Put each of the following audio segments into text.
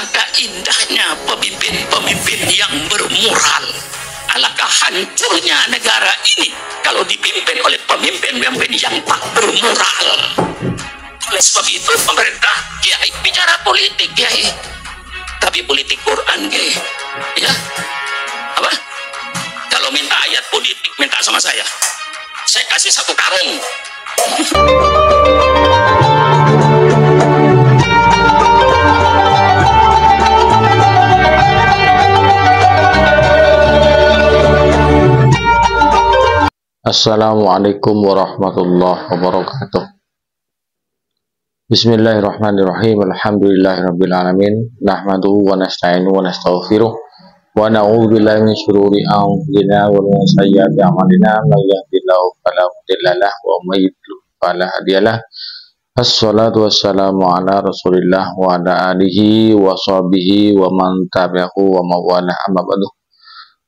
Alangkah indahnya pemimpin-pemimpin yang bermoral. Alangkah hancurnya negara ini kalau dipimpin oleh pemimpin-pemimpin yang tak bermoral. Oleh sebab itu pemerintah, kiai bicara politik, kiai, tapi politik Quran, kiai, ya apa? Kalau minta ayat politik, minta sama saya kasih 1 karung. Assalamualaikum warahmatullahi wabarakatuh. Bismillahirrahmanirrahim. Alhamdulillahirabbil alamin. Nahmaduhu wa nasta'inuhu wa nastaghfiruh. Wa na'udzu billahi min syururi anfusina wa min sayyiati a'malina. May yahdihillahu fala mudilla lahu wa may yudlil fala hadiyalah. Assalatu wassalamu ala Rasulillah wa ala alihi wa sahbihi wa man tabi'ahu wa mawala amma ba'du.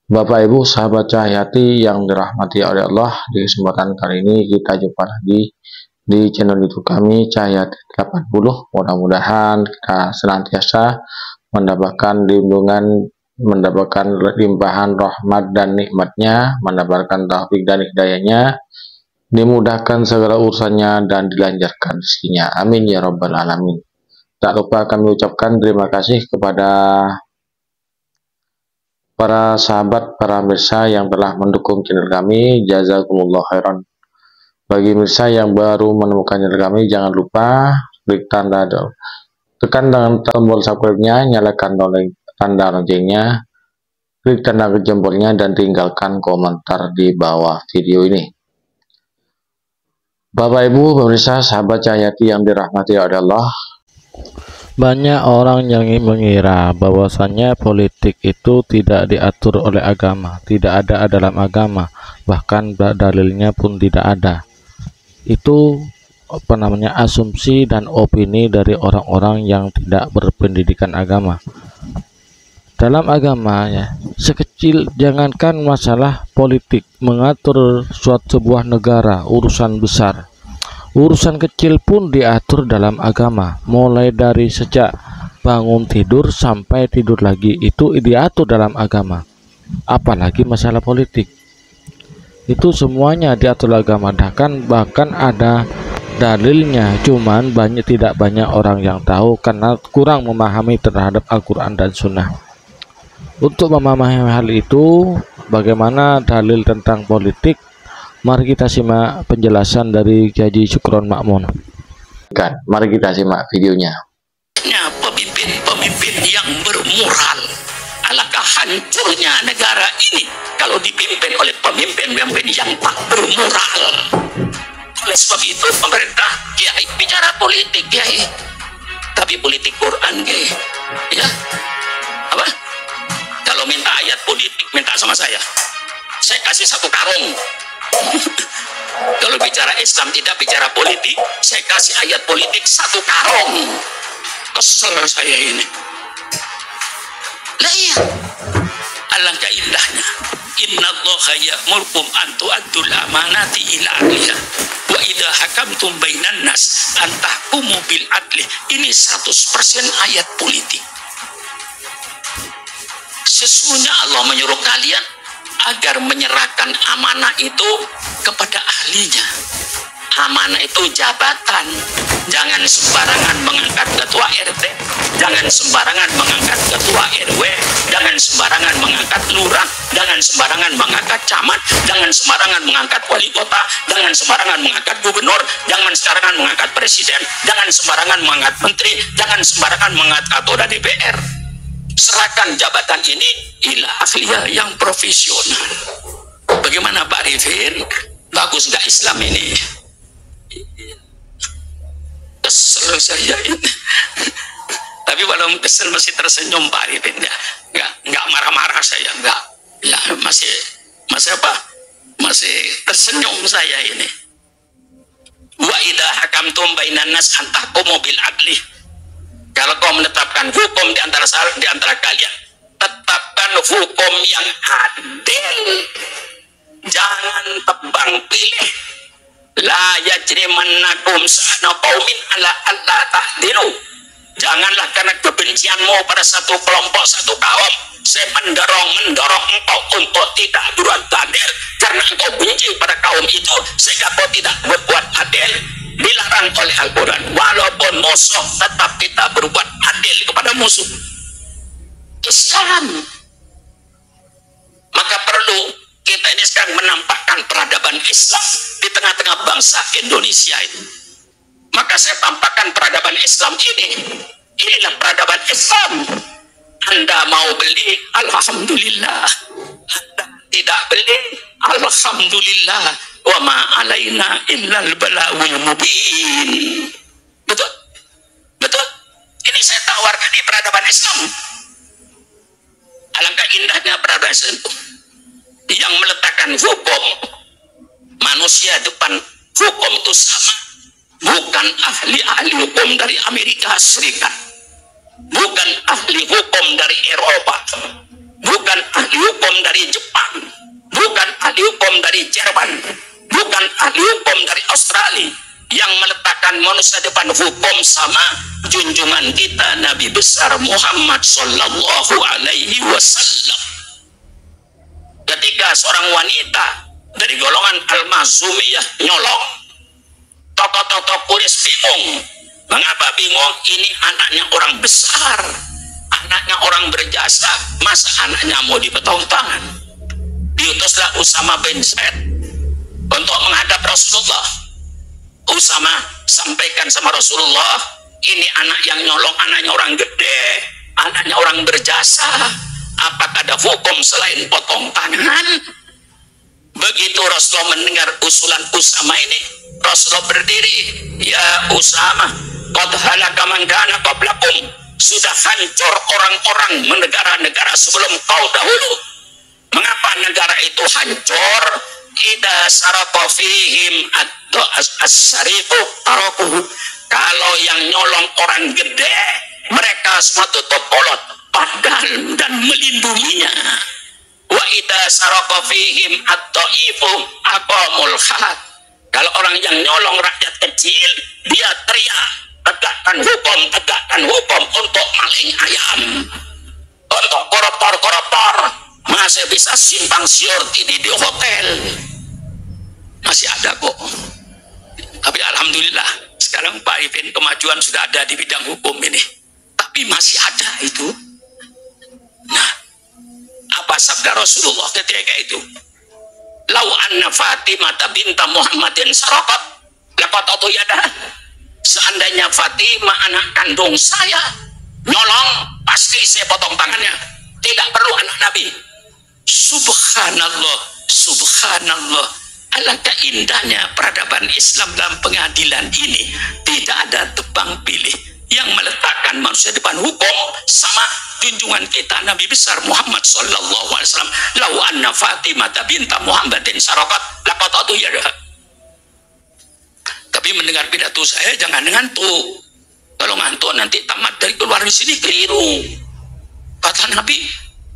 Bapak Ibu sahabat Cahyati yang dirahmati oleh Allah, di kesempatan kali ini kita jumpa lagi di channel YouTube kami Cahyati 80. Mudah-mudahan kita senantiasa mendapatkan lindungan, mendapatkan limpahan rahmat dan nikmatnya, mendapatkan taufik dan hidayahnya, dimudahkan segala urusannya dan dilancarkan rezekinya. Amin ya rabbal alamin. Tak lupa kami ucapkan terima kasih kepada para sahabat, para mirsa yang telah mendukung channel kami. Jazakumullah khairan. Bagi mirsa yang baru menemukan channel kami, jangan lupa klik tekan dengan tombol subscribe-nya, nyalakan tanda loncengnya, klik tanda jempolnya, dan tinggalkan komentar di bawah video ini. Bapak Ibu pemirsa sahabat Cahyati yang dirahmati oleh Allah, banyak orang yang mengira bahwasannya politik itu tidak diatur oleh agama, tidak ada dalam agama, bahkan dalilnya pun tidak ada. Itu asumsi dan opini dari orang-orang yang tidak berpendidikan agama. Dalam agama ya, sekecil jangankan masalah politik, mengatur sebuah negara, urusan besar, urusan kecil pun diatur dalam agama. Mulai dari sejak bangun tidur sampai tidur lagi itu diatur dalam agama. Apalagi masalah politik, itu semuanya diatur agama. Bahkan ada dalilnya, cuman tidak banyak orang yang tahu karena kurang memahami terhadap Al-Quran dan Sunnah. Untuk memahami hal itu, bagaimana dalil tentang politik, mari kita simak penjelasan dari Kiai Syukron Makmun. Mari kita simak videonya. Pemimpin-pemimpin yang bermoral. Alangkah hancurnya negara ini kalau dipimpin oleh pemimpin-pemimpin yang tak bermoral. Oleh sebab itu pemerintah, kiai bicara politik, kiai, tapi politik Quran, kiai, ya apa? Kalau minta ayat politik, minta sama saya kasih 1 karung. Kalau bicara Islam tidak bicara politik, saya kasih ayat politik 1 karung. Kesel saya ini. Lah iya, alangkah indahnya. Innallaha ya'murukum an tu'addul amanati ila ahliha wa idza hakamtum bainan nas an tahkumu bil adli. Ini 100% ayat politik. Sesungguhnya Allah menyuruh kalian agar menyerahkan amanah itu kepada ahlinya. Amanah itu jabatan. Jangan sembarangan mengangkat ketua RT, jangan sembarangan mengangkat ketua RW, jangan sembarangan mengangkat lurah, jangan sembarangan mengangkat camat, jangan sembarangan mengangkat wali kota, jangan sembarangan mengangkat gubernur, jangan sembarangan mengangkat presiden, jangan sembarangan mengangkat menteri, jangan sembarangan mengangkat ketua DPR. Serahkan jabatan ini ila ahliya yang profesional. Bagaimana Pak Arifin? Bagus nggak Islam ini? Kesel saya ini. Tapi walau kesel masih tersenyum Pak Arifin, ya. Nggak marah-marah saya, nggak. Ya masih apa? Masih tersenyum saya ini. Wa idza hakamtum bainan nas an tahkumu bil adli. Kalau kau menetapkan hukum di antara kalian, tetapkan hukum yang adil. Jangan tebang pilih. La yajrimannakum sa'na qaumin ala alla ta'dilu. Janganlah karena kebencianmu pada satu kelompok, satu kaum, saya mendorong engkau untuk tidak berbuat adil karena engkau benci pada kaum itu sehingga kau tidak berbuat adil. Dilarang oleh Al-Quran. Walaupun musuh, tetap kita berbuat adil kepada musuh. Islam. Maka perlu kita ini sekarang menampakkan peradaban Islam di tengah-tengah bangsa Indonesia ini. Maka saya tampakkan peradaban Islam ini. Inilah peradaban Islam. Anda mau beli, alhamdulillah. Anda tidak beli, alhamdulillah. Wa ma alaina illal bala'ul mubin. Betul? Betul? Ini saya tawarkan di peradaban Islam. Alangkah indahnya peradaban Islam yang meletakkan hukum manusia depan hukum itu sama. Bukan ahli-ahli hukum dari Amerika Serikat, bukan ahli hukum dari Eropa, bukan ahli hukum dari Jepang, bukan ahli hukum dari Jerman, bukan ahli hukum dari Australia. Yang meletakkan manusia depan hukum sama junjungan kita Nabi besar Muhammad Sallallahu Alaihi Wasallam. Ketika seorang wanita dari golongan Al-Mazumiyah nyolong, tokoh-tokoh Quraisy bingung. Mengapa bingung? Ini anaknya orang besar, anaknya orang berjasa, masa anaknya mau dipotong tangan? Diutuslah Usama bin Zaid untuk menghadap Rasulullah. Usama sampaikan sama Rasulullah, ini anak yang nyolong anaknya orang gede, anaknya orang berjasa. Apakah ada hukum selain potong tangan? Begitu Rasulullah mendengar usulan Usama ini, Rasulullah berdiri, ya Usama, qad halaka man kana qablakum, sudah hancur orang-orang negara-negara sebelum kau dahulu. Mengapa negara itu hancur? Idza saraqa fihim as-sariqu tarakuhu. Kalau yang nyolong orang gede, mereka semua tutup mulut padahal dan melindunginya. Wa idza saraqa fihim at-taifu aqamul had. Kalau orang yang nyolong rakyat kecil, dia teriak, tegakkan hukum untuk maling ayam, untuk koruptor, masih bisa simpang siur ini di hotel, masih ada kok. Tapi alhamdulillah sekarang Pak Ipin kemajuan sudah ada di bidang hukum ini, tapi masih ada itu. Nah, apa sabda Rasulullah ketika itu? Lau anna Fatimah binta Muhammadin saraqat laqad atuyada. Seandainya Fatimah anak kandung saya nyolong, pasti saya potong tangannya. Tidak perlu anak Nabi. Subhanallah, subhanallah. Alangkah indahnya peradaban Islam dalam pengadilan ini. Tidak ada tebang pilih, yang meletakkan manusia depan hukum sama junjungan kita Nabi besar Muhammad Sallallahu Alaihi Wasallam. Lau anna Fatimah binta Muhammadin saraqat laqad atuyada. Tapi mendengar pidato saya jangan ngantuk. Kalau ngantuk nanti tamat dari keluar di sini keliru. Kata Nabi,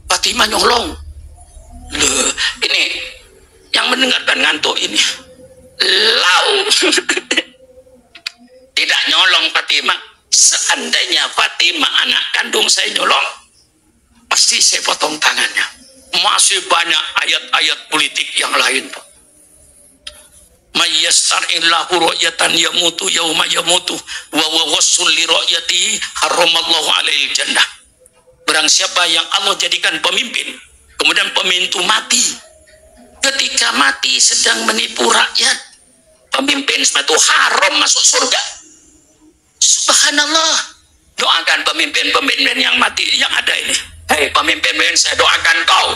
Fatimah nyolong. Loh, ini yang mendengarkan ngantuk ini. Lau tidak nyolong Fatimah. Seandainya Fatimah anak kandung saya nyolong, pasti saya potong tangannya. Masih banyak ayat-ayat politik yang lain. Mayyastar'illahu ru'yatan yamutu yauma yamutu wa wassul li ru'yati haramallahu alaihi jannah. Barang siapa yang Allah jadikan pemimpin, kemudian pemimpin itu mati, ketika mati sedang menipu rakyat, pemimpin itu haram masuk surga. Subhanallah. Doakan pemimpin-pemimpin yang mati yang ada ini. Hei pemimpin-pemimpin, saya doakan kau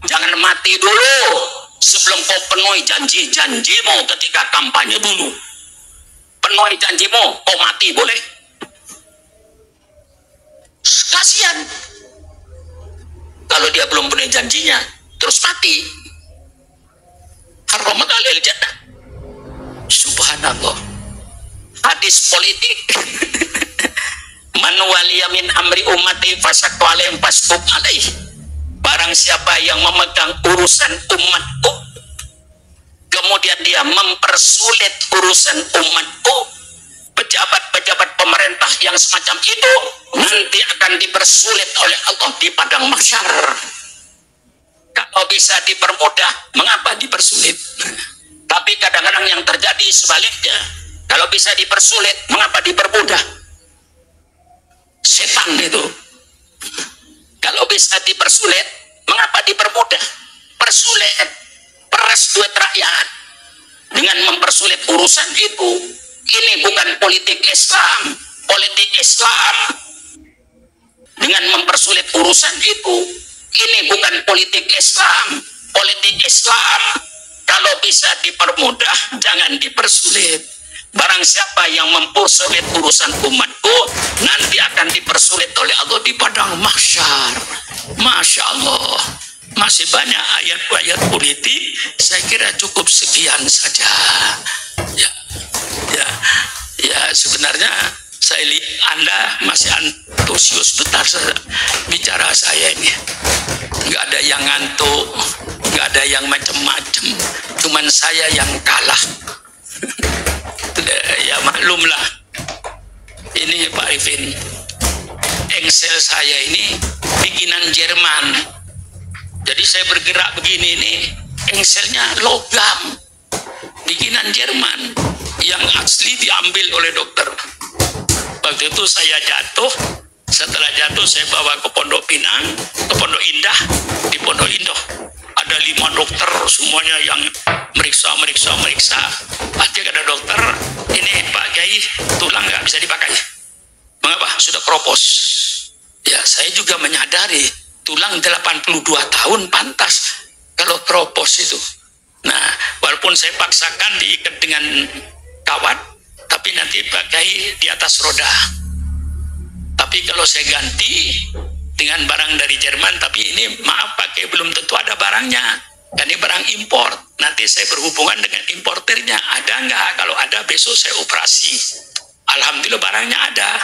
jangan mati dulu sebelum kau penuhi janji-janjimu ketika kampanye dulu. Penuhi janjimu, kau mati boleh? Kasihan kalau dia belum penuhi janjinya terus mati. Haramat alil jannah. Subhanallah. Hadis politik. Man waliya min amri ummati fasaqqa alaihim fasqub alaih. Barang siapa yang memegang urusan umatku, kemudian dia mempersulit urusan umatku, pejabat-pejabat pemerintah yang semacam itu nanti akan dipersulit oleh Allah di padang mahsyar. Kalau bisa dipermudah, mengapa dipersulit? Tapi kadang-kadang yang terjadi sebaliknya. Kalau bisa dipersulit, mengapa dipermudah? Setan itu. Kalau bisa dipersulit, mengapa dipermudah? Persulit, peras duit rakyat dengan mempersulit urusan itu. Ini bukan politik Islam. Politik Islam dengan mempersulit urusan itu. Ini bukan politik Islam. Politik Islam kalau bisa dipermudah, jangan dipersulit. Barang siapa yang mempersulit urusan umatku, nanti akan dipersulit oleh Allah di padang mahsyar. Masya Allah. Masih banyak ayat-ayat politik. Saya kira cukup sekian saja. Ya, sebenarnya saya lihat Anda masih antusias betar bicara saya ini. Nggak ada yang ngantuk, nggak ada yang macam-macam. Cuman saya yang kalah. Ya maklumlah. Ini Pak Arifin, engsel saya ini bikinan Jerman. Jadi saya bergerak begini nih, engselnya logam, bikinan Jerman yang asli diambil oleh dokter. Waktu itu saya jatuh. Setelah jatuh saya bawa ke Pondok Pinang, ke Pondok Indah. Di Pondok Indah ada 5 dokter semuanya yang meriksa. Akhirnya kata dokter, ini Pak Kiai tulang nggak bisa dipakai. Mengapa? Sudah keropos. Ya saya juga menyadari tulang 82 tahun pantas kalau keropos itu. Nah walaupun saya paksakan diikat dengan kawat, tapi nanti Pak Kiai di atas roda. Tapi kalau saya ganti dengan barang dari Jerman, tapi ini maaf Pak Kiai belum tentu ada barangnya. Dan ini barang impor. Nanti saya berhubungan dengan importernya. Ada nggak? Kalau ada besok saya operasi. Alhamdulillah barangnya ada.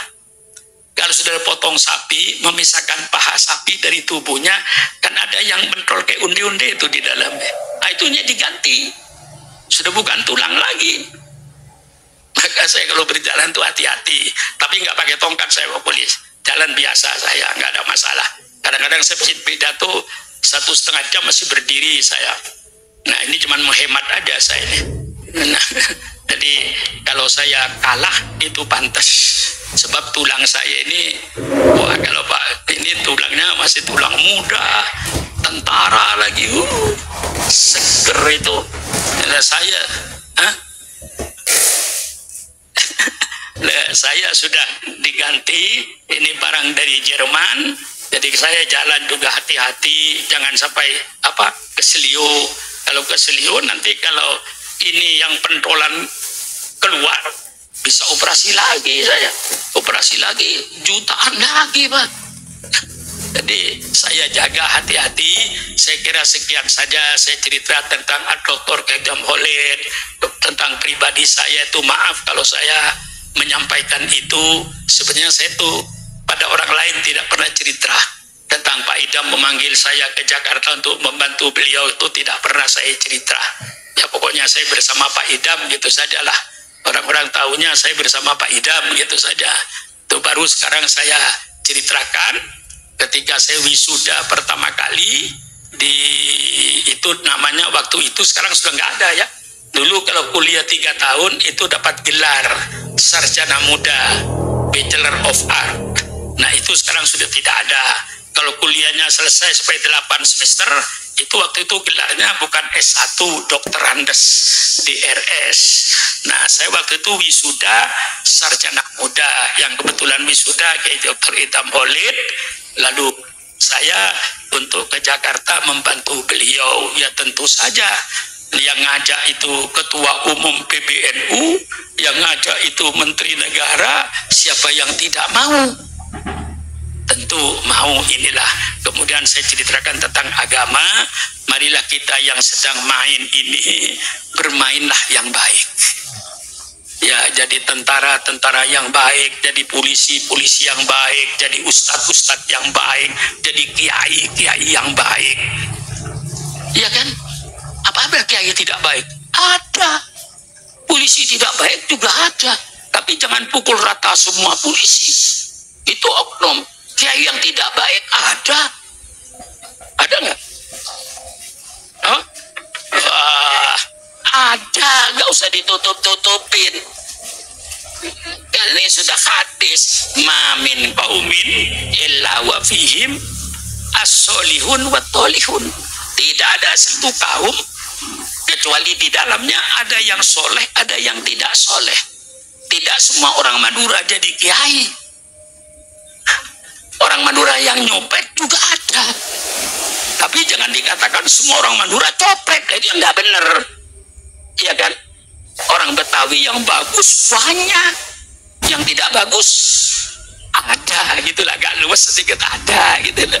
Kalau sudah potong sapi, memisahkan paha sapi dari tubuhnya, kan ada yang mentol kayak undi-undi itu di dalamnya. Nah itunya diganti. Sudah bukan tulang lagi. Maka saya kalau berjalan tuh hati-hati. Tapi nggak pakai tongkat saya Pak Polis. Jalan biasa saya, nggak ada masalah. Kadang-kadang saya pidato 1,5 jam masih berdiri saya. Nah ini cuma menghemat aja saya ini. Nah, jadi kalau saya kalah itu pantas. Sebab tulang saya ini, wah kalau Pak, ini tulangnya masih tulang muda, tentara lagi, seger itu. Nah, saya sudah diganti, ini barang dari Jerman. Jadi saya jalan juga hati-hati, jangan sampai keselio. Kalau keselio nanti kalau ini yang pentolan keluar, bisa operasi lagi saya. Operasi lagi, jutaan lagi Pak. Jadi saya jaga hati-hati. Saya kira sekian saja saya cerita tentang Dr. Kegam Khalid, tentang pribadi saya itu. Maaf kalau saya menyampaikan itu. Sebenarnya saya tuh pada orang lain tidak pernah cerita tentang Pak Idam memanggil saya ke Jakarta untuk membantu beliau, itu tidak pernah saya cerita. Ya pokoknya saya bersama Pak Idam gitu sajalah. Orang-orang tahunya saya bersama Pak Idam gitu saja. Itu baru sekarang saya ceritakan ketika saya wisuda pertama kali itu namanya waktu itu, sekarang sudah nggak ada ya. Dulu kalau kuliah 3 tahun itu dapat gelar sarjana muda, Bachelor of Art. Nah itu sekarang sudah tidak ada. Kalau kuliahnya selesai sampai 8 semester, itu waktu itu gelarnya bukan S1, Dr. Andes, DRS. Nah saya waktu itu wisuda sarjana muda, yang kebetulan wisuda kayak Dr. Idam Khalid. Lalu saya untuk ke Jakarta membantu beliau. Ya tentu saja yang ngajak itu ketua umum PBNU, yang ngajak itu menteri negara, siapa yang tidak mau? Tentu mau. Inilah kemudian saya ceritakan tentang agama. Marilah kita yang sedang main ini bermainlah yang baik. Ya, jadi tentara-tentara yang baik, jadi polisi-polisi yang baik, jadi ustadz-ustadz yang baik, jadi kiai-kiai yang baik. Iya kan? Apa ada kiai tidak baik? Ada. Polisi tidak baik juga ada. Tapi jangan pukul rata semua polisi. Itu oknum. Kiai yang tidak baik ada. Ada nggak? Huh? Ada, nggak usah ditutup-tutupin. Ini sudah hadis, mamin qaumin illa wa fihim as-solihun wa tolihun. Tidak ada satu kaum kecuali di dalamnya ada yang soleh, ada yang tidak soleh. Tidak semua orang Madura jadi kiai. Orang Madura yang nyopet juga ada. Tapi jangan dikatakan semua orang Madura copet, itu yang nggak bener. Iya kan? Orang Betawi yang bagus banyak, yang tidak bagus ada, gitulah, gak luas sedikit ada, gitu lah.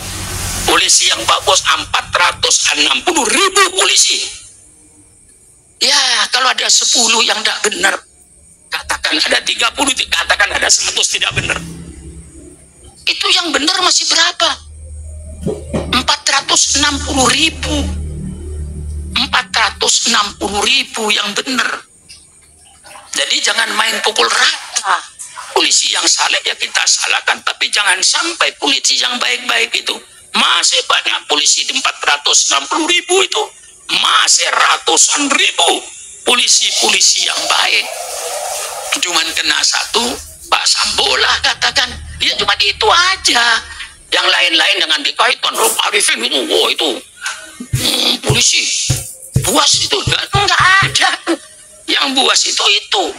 Polisi yang bagus 460.000 polisi. Ya, kalau ada 10 yang tidak benar, katakan ada 30, katakan ada 100 tidak benar. Itu yang benar masih berapa? 460.000. 460.000 yang benar. Jadi jangan main pukul rata. Polisi yang saleh ya kita salahkan, tapi jangan sampai polisi yang baik-baik itu. Masih banyak polisi di 460.000 itu, masih ratusan ribu polisi-polisi yang baik. Cuman kena satu, Pak Sambo lah katakan, ya cuma itu aja. Yang lain-lain dengan dikaitkan Rob Arifin itu, oh itu polisi buas itu enggak ada. Yang buas itu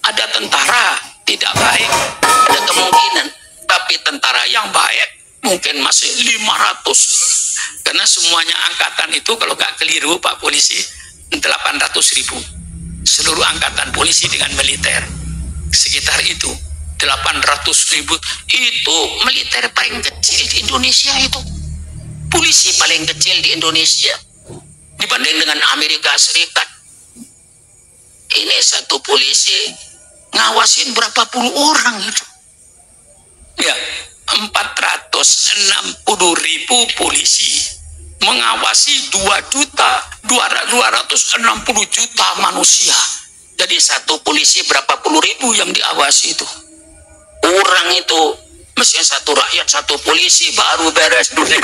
ada tentara tidak baik, ada kemungkinan, tapi tentara yang baik mungkin masih 500, karena semuanya angkatan itu kalau nggak keliru Pak Polisi 800.000 seluruh angkatan polisi dengan militer sekitar itu 800.000. Itu militer paling kecil di Indonesia, itu polisi paling kecil di Indonesia dibanding dengan Amerika Serikat. Ini satu polisi ngawasin berapa puluh orang itu. Ya, 460.000 polisi mengawasi 2.260.000 manusia. Jadi satu polisi berapa puluh ribu yang diawasi itu. Orang itu mesti satu rakyat satu polisi baru beres dunia.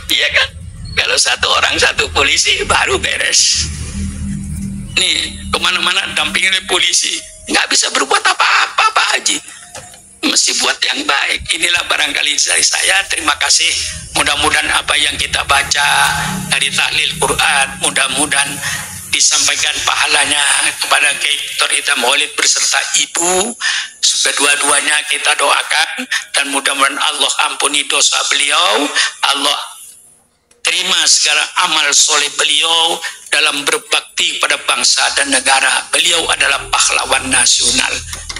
Iya kan? Kalau satu orang satu polisi baru beres. Nih kemana-mana dampingin polisi, nggak bisa berbuat apa-apa Pak Haji, mesti buat yang baik. Inilah barangkali dari saya. Terima kasih. Mudah-mudahan apa yang kita baca dari tahlil Quran mudah-mudahan disampaikan pahalanya kepada Kiai Dr. Idham Maulid beserta ibu, supaya dua-duanya kita doakan, dan mudah-mudahan Allah ampuni dosa beliau, Allah terima segala amal soleh beliau dalam berbakti pada bangsa dan negara. Beliau adalah pahlawan nasional.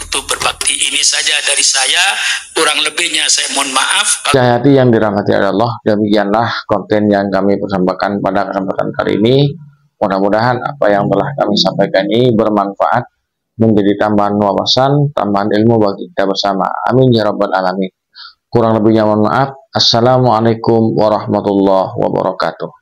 Itu berbakti. Ini saja dari saya, kurang lebihnya saya mohon maaf. Hati yang dirahmati Allah, demikianlah konten yang kami persembahkan pada kesempatan kali ini. Mudah-mudahan apa yang telah kami sampaikan ini bermanfaat, menjadi tambahan wawasan, tambahan ilmu bagi kita bersama. Amin ya rabbal alamin. Kurang lebihnya mohon maaf. Assalamualaikum warahmatullahi wabarakatuh.